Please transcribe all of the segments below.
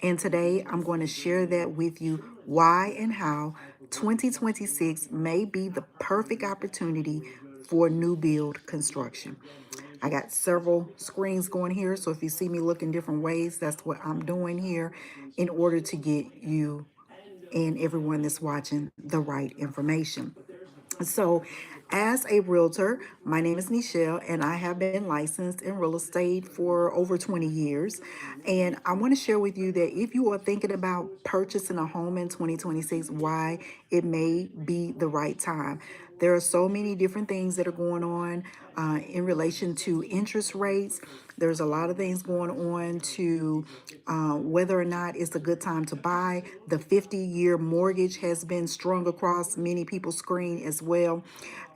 And today I'm going to share that with you why and how 2026 may be the perfect opportunity for new build construction. I got several screens going here, so if you see me looking different ways, that's what I'm doing here in order to get you and everyone that's watching the right information. So, as a realtor, my name is Nichelle, and I have been licensed in real estate for over 20 years. And I want to share with you that if you are thinking about purchasing a home in 2026, why it may be the right time. There are so many different things that are going on in relation to interest rates. There's a lot of things going on to whether or not it's a good time to buy. The 50-year mortgage has been strung across many people's screen as well.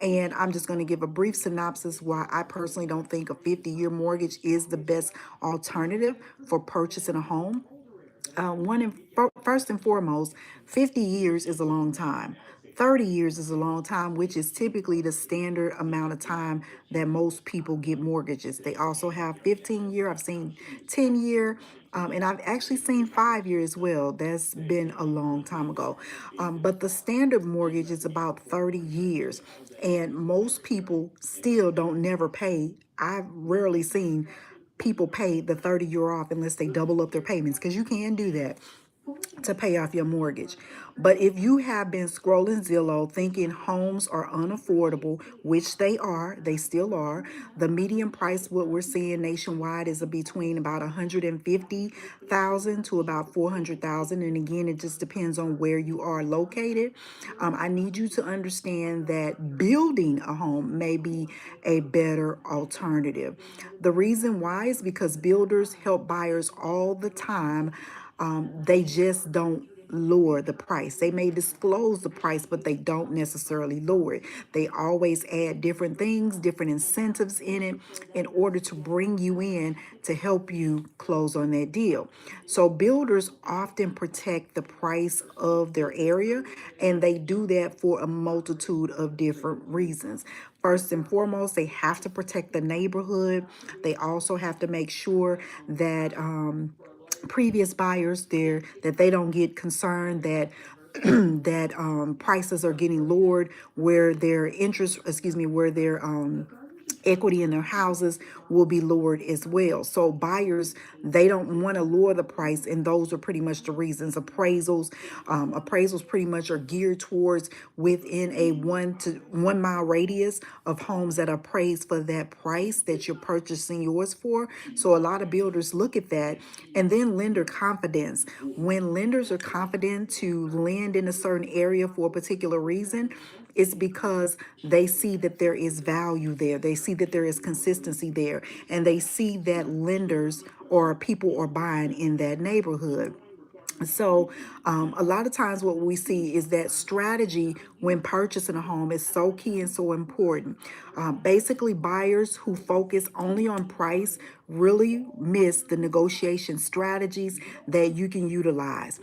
And I'm just going to give a brief synopsis why I personally don't think a 50-year mortgage is the best alternative for purchasing a home. First and foremost, 50 years is a long time. 30 years is a long time, which is typically the standard amount of time that most people get mortgages. They also have 15-year, I've seen 10-year, and I've actually seen 5-year as well. That's been a long time ago. But the standard mortgage is about 30 years, and most people still don't never pay. I've rarely seen people pay the 30-year off unless they double up their payments, because you can do that to pay off your mortgage. But if you have been scrolling Zillow thinking homes are unaffordable, which they still are. The median price, what we're seeing nationwide, is between about 150,000 to about 400,000. And again, it just depends on where you are located. I need you to understand that building a home may be a better alternative. The reason why is because builders help buyers all the time. They just don't lower the price. They may disclose the price, but they don't necessarily lower it. They always add different things, different incentives in it in order to bring you in to help you close on that deal. So builders often protect the price of their area, and they do that for a multitude of different reasons. First and foremost, they have to protect the neighborhood. They also have to make sure that previous buyers there, that they don't get concerned that that prices are getting lowered, where their interest, excuse me, where their equity in their houses will be lowered as well. So buyers, they don't want to lower the price, and those are pretty much the reasons. Appraisals pretty much are geared towards within a 1 mile radius of homes that are appraised for that price that you're purchasing yours for. So a lot of builders look at that. And then lender confidence. When lenders are confident to lend in a certain area for a particular reason, it's because they see that there is value there. They see that there is consistency there, and they see that lenders or people are buying in that neighborhood. So, a lot of times, what we see is that strategy when purchasing a home is so key and so important. Basically, buyers who focus only on price really miss the negotiation strategies that you can utilize.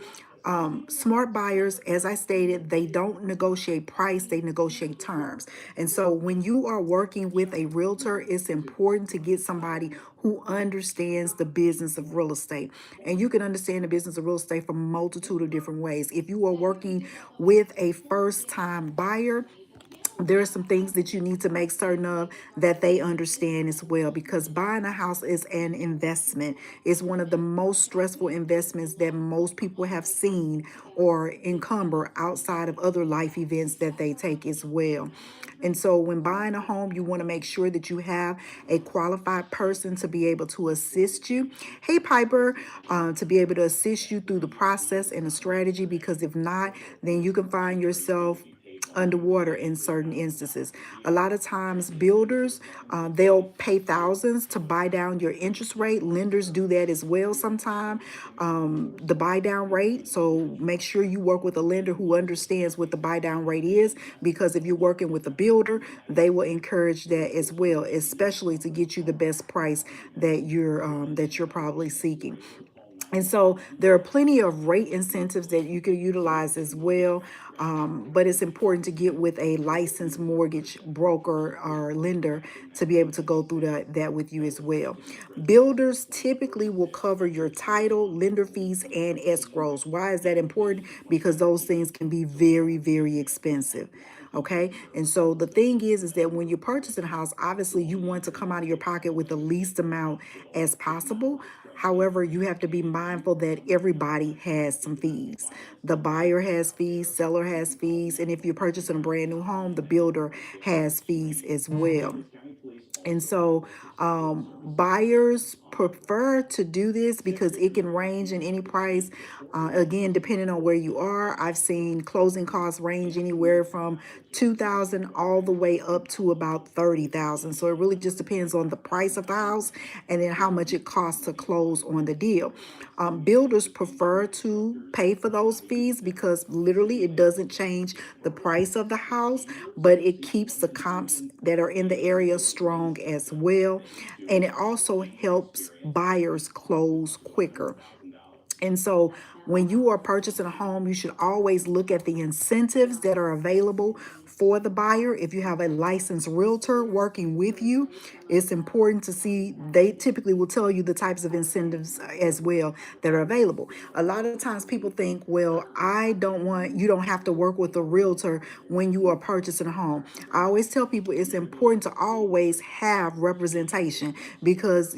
Smart buyers, as I stated, they don't negotiate price, they negotiate terms. And so when you are working with a realtor, it's important to get somebody who understands the business of real estate. And you can understand the business of real estate from a multitude of different ways. If you are working with a first time buyer, there are some things that you need to make certain of that they understand as well, because buying a house is an investment. It's one of the most stressful investments that most people have seen or encumber outside of other life events that they take as well. And so when buying a home, you want to make sure that you have a qualified person to be able to assist you. Hey, Piper, to be able to assist you through the process and the strategy, because if not, then you can find yourself underwater in certain instances. A lot of times builders, they'll pay thousands to buy down your interest rate. Lenders do that as well sometimes, the buy down rate. So make sure you work with a lender who understands what the buy down rate is, because if you're working with a builder, they will encourage that as well, especially to get you the best price that you're probably seeking. And so there are plenty of rate incentives that you can utilize as well. But it's important to get with a licensed mortgage broker or lender to be able to go through that with you as well. Builders typically will cover your title, lender fees, and escrows. Why is that important? Because those things can be very, very expensive. Okay. And so the thing is that when you're purchasing a house, obviously you want to come out of your pocket with the least amount as possible. However, you have to be mindful that everybody has some fees. The buyer has fees, seller has fees, and if you're purchasing a brand new home, the builder has fees as well. And so buyers prefer to do this because it can range in any price. Again, depending on where you are, I've seen closing costs range anywhere from 2,000 all the way up to about 30,000. So it really just depends on the price of the house and then how much it costs to close on the deal. Builders prefer to pay for those fees because literally it doesn't change the price of the house, but it keeps the comps that are in the area strong as well. And it also helps buyers close quicker. And so when you are purchasing a home, you should always look at the incentives that are available for the buyer. If you have a licensed realtor working with you, it's important to see, they typically will tell you the types of incentives as well that are available. A lot of times people think, well, you don't have to work with a realtor when you are purchasing a home. I always tell people it's important to always have representation because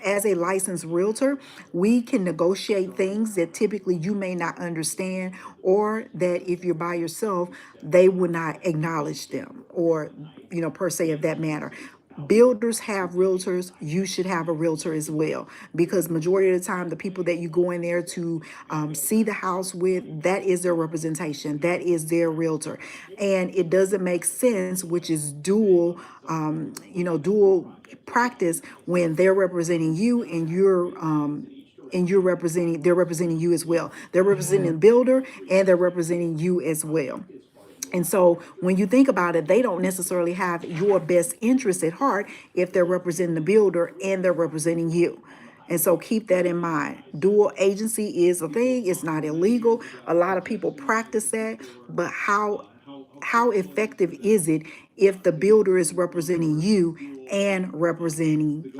as a licensed realtor, we can negotiate things that typically you may not understand, or that if you're by yourself, they will not acknowledge them, or, per se of that matter. Builders have realtors. You should have a realtor as well, because majority of the time, the people that you go in there to see the house with, that is their representation. That is their realtor. And it doesn't make sense, which is dual practice, when they're representing you and they're representing you as well. They're representing the builder and they're representing you as well. And so when you think about it, they don't necessarily have your best interest at heart if they're representing the builder and they're representing you. And so keep that in mind. Dual agency is a thing. It's not illegal. A lot of people practice that, but how effective is it if the builder is representing you and representing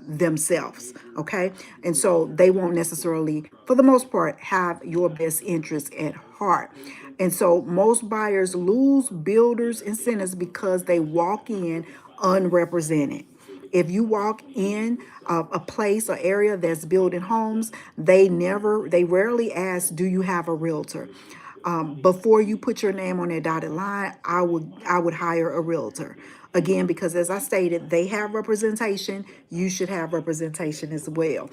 themselves? Okay. And so they won't necessarily, for the most part, have your best interest at heart. And so most buyers lose builders incentives because they walk in unrepresented. If you walk in a place or area that's building homes, they rarely ask, do you have a realtor? Before you put your name on that dotted line, I would hire a realtor. Again, because as I stated, they have representation. You should have representation as well.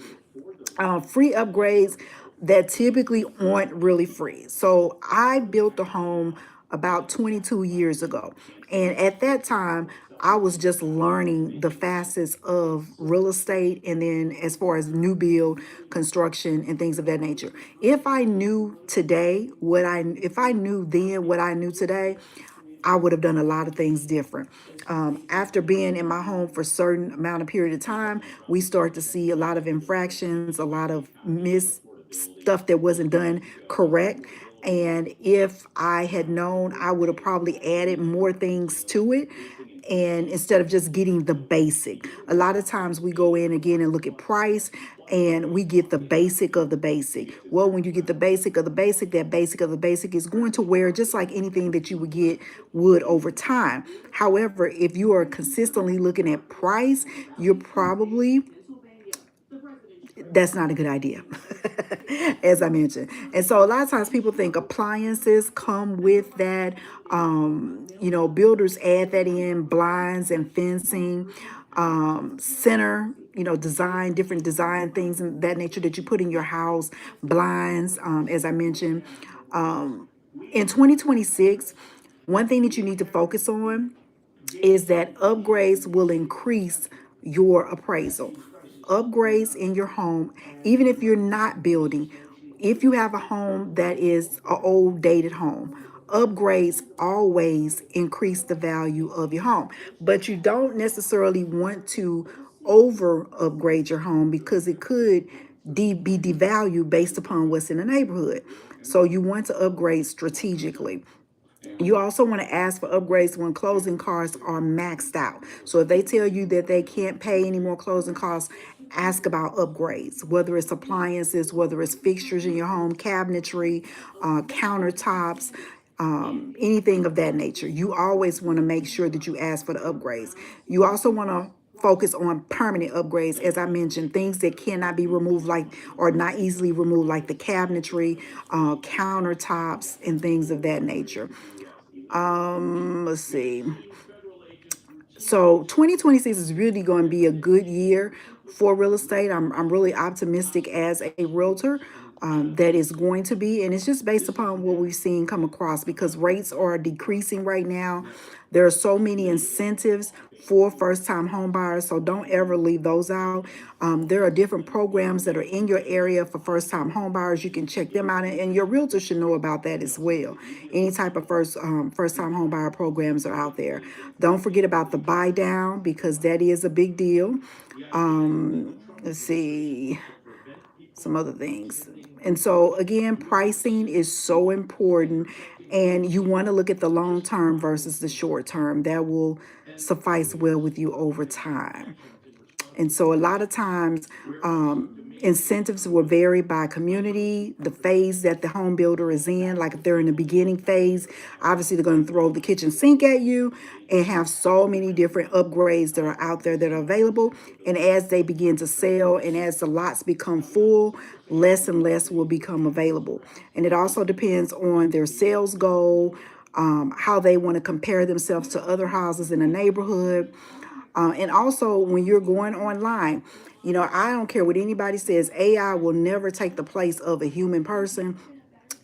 Free upgrades that typically aren't really free. So I built a home about 22 years ago. And at that time, I was just learning the facets of real estate, and then as far as new build, construction, and things of that nature. If I knew then what I knew today, I would have done a lot of things different. After being in my home for a certain amount of period of time, we start to see a lot of infractions, a lot of stuff that wasn't done correct. And if I had known, I would have probably added more things to it. And instead of just getting the basic, a lot of times we go in again and look at price and we get the basic of the basic. Well, when you get the basic of the basic, that basic of the basic is going to wear just like anything that you would over time. However, if you are consistently looking at price, you're probably that's not a good idea, as I mentioned. And so a lot of times people think appliances come with that. Builders add that in, blinds and fencing, center, design, different design things and that nature that you put in your house, blinds, as I mentioned. In 2026, one thing that you need to focus on is that upgrades will increase your appraisal. Upgrades in your home, even if you're not building, if you have a home that is an old dated home, upgrades always increase the value of your home. But you don't necessarily want to over upgrade your home because it could be devalued based upon what's in the neighborhood. So you want to upgrade strategically. You also want to ask for upgrades when closing costs are maxed out. So if they tell you that they can't pay any more closing costs, ask about upgrades, whether it's appliances, whether it's fixtures in your home, cabinetry, countertops, anything of that nature. You always want to make sure that you ask for the upgrades. You also want to focus on permanent upgrades, as I mentioned, things that cannot be removed, like, or not easily removed, like the cabinetry, countertops, and things of that nature. Let's see. So 2026 is really going to be a good year for real estate. I'm really optimistic as a realtor, that is going to be, and it's just based upon what we've seen come across, because rates are decreasing right now. There are so many incentives for first-time home buyers, so don't ever leave those out. There are different programs that are in your area for first-time home buyers. You can check them out, and your realtor should know about that as well. Any type of first-time home buyer programs are out there. Don't forget about the buy down, because that is a big deal. Let's see, some other things. And so again, pricing is so important, and you want to look at the long term versus the short term. That will suffice well with you over time. And so a lot of times, incentives will vary by community, the phase that the home builder is in. Like if they're in the beginning phase, obviously they're going to throw the kitchen sink at you and have so many different upgrades that are out there that are available. And as they begin to sell and as the lots become full, less and less will become available. And it also depends on their sales goal, how they want to compare themselves to other houses in the neighborhood. And also, when you're going online, I don't care what anybody says, AI will never take the place of a human person.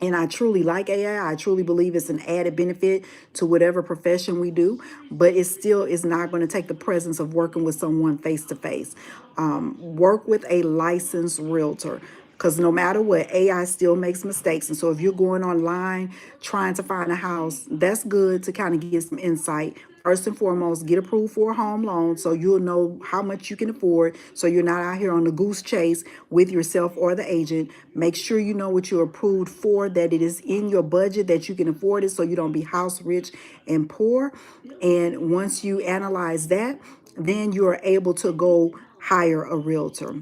And I truly like AI. I truly believe it's an added benefit to whatever profession we do, but it still is not going to take the presence of working with someone face to face. Work with a licensed realtor, because no matter what, AI still makes mistakes. And so if you're going online trying to find a house, that's good to kind of get some insight. First and foremost, get approved for a home loan so you'll know how much you can afford, so you're not out here on the goose chase with yourself or the agent. Make sure you know what you're approved for, that it is in your budget, that you can afford it, so you don't be house rich and poor. And once you analyze that, then you are able to go hire a realtor.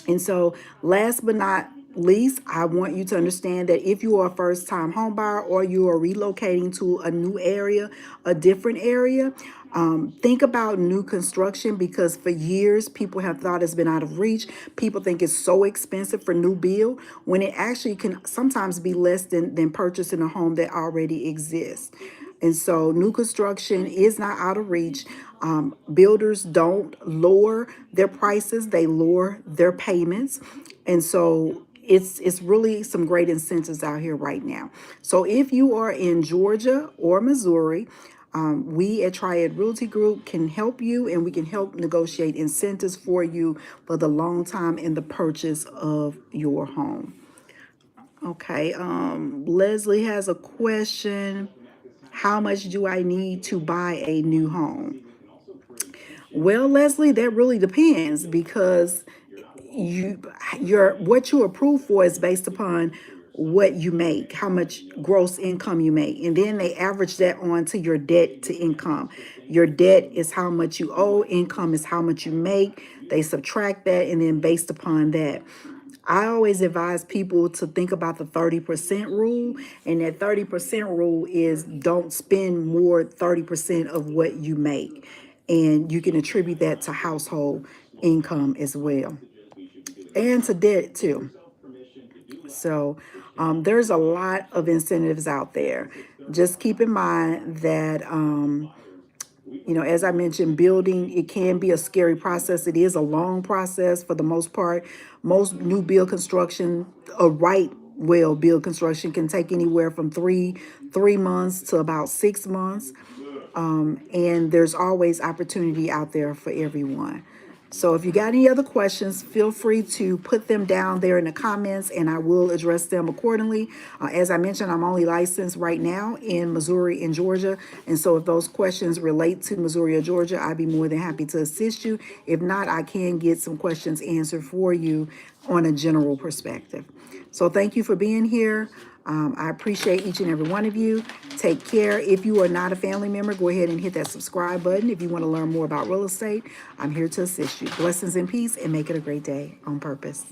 And so, last but not least, I want you to understand that if you are a first time home buyer or you are relocating to a new area, a different area, think about new construction, because for years people have thought it's been out of reach. People think it's so expensive for new build, when it actually can sometimes be less than purchasing a home that already exists. And so new construction is not out of reach. Builders don't lower their prices, they lower their payments. And so it's really some great incentives out here right now. So if you are in Georgia or Missouri, we at Triad Realty Group can help you, and we can help negotiate incentives for you for the long time in the purchase of your home. Okay, Leslie has a question. How much do I need to buy a new home? Well, Leslie, that really depends, because you your what you approve for is based upon what you make, how much gross income you make, and then they average that on to your debt to income. Your debt is how much you owe, income is how much you make. They subtract that, and then based upon that, I always advise people to think about the 30% rule. And that 30% rule is don't spend more 30% of what you make. And you can attribute that to household income as well, and to debt too. So there's a lot of incentives out there. Just keep in mind that as I mentioned, building, it can be a scary process. It is a long process for the most part. Most new build construction, a right well build construction, can take anywhere from three months to about 6 months. And there's always opportunity out there for everyone. So if you got any other questions, feel free to put them down there in the comments, and I will address them accordingly. As I mentioned, I'm only licensed right now in Missouri and Georgia. And so if those questions relate to Missouri or Georgia, I'd be more than happy to assist you. If not, I can get some questions answered for you on a general perspective. So thank you for being here. I appreciate each and every one of you. Take care. If you are not a family member, go ahead and hit that subscribe button. If you want to learn more about real estate, I'm here to assist you. Blessings and peace, and make it a great day on purpose.